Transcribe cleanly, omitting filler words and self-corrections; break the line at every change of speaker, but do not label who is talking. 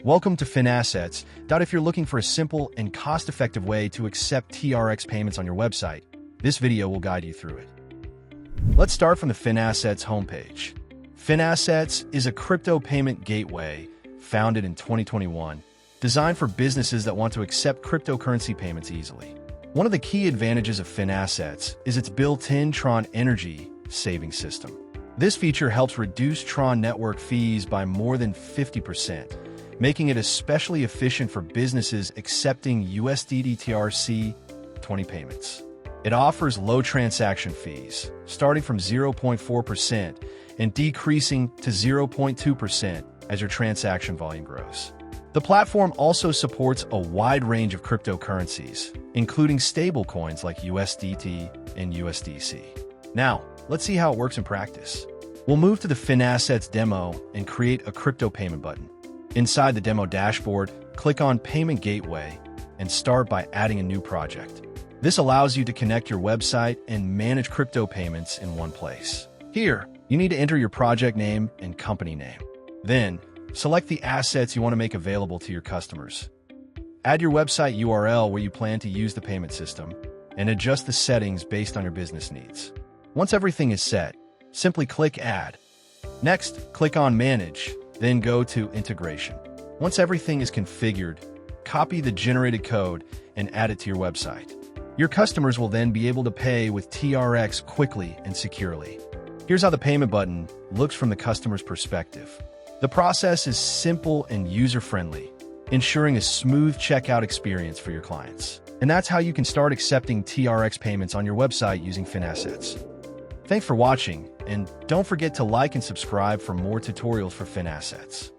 Welcome to Finassets. If you're looking for a simple and cost-effective way to accept TRX payments on your website, this video will guide you through it. Let's start from the Finassets homepage. Finassets is a crypto payment gateway founded in 2021, designed for businesses that want to accept cryptocurrency payments easily. One of the key advantages of Finassets is its built-in TRON energy saving system. This feature helps reduce TRON network fees by more than 50%, making it especially efficient for businesses accepting USDT TRC 20 payments. It offers low transaction fees, starting from 0.4% and decreasing to 0.2% as your transaction volume grows. The platform also supports a wide range of cryptocurrencies, including stablecoins like USDT and USDC. Now, let's see how it works in practice. We'll move to the Finassets demo and create a crypto payment button. Inside the demo dashboard, click on Payment Gateway and start by adding a new project. This allows you to connect your website and manage crypto payments in one place. Here, you need to enter your project name and company name. Then, select the assets you want to make available to your customers. Add your website URL where you plan to use the payment system, and adjust the settings based on your business needs. Once everything is set, simply click Add. Next, click on Manage, then go to Integration. Once everything is configured, copy the generated code and add it to your website. Your customers will then be able to pay with TRX quickly and securely. Here's how the payment button looks from the customer's perspective. The process is simple and user-friendly, ensuring a smooth checkout experience for your clients. And that's how you can start accepting TRX payments on your website using Finassets. Thanks for watching, and don't forget to like and subscribe for more tutorials for Finassets.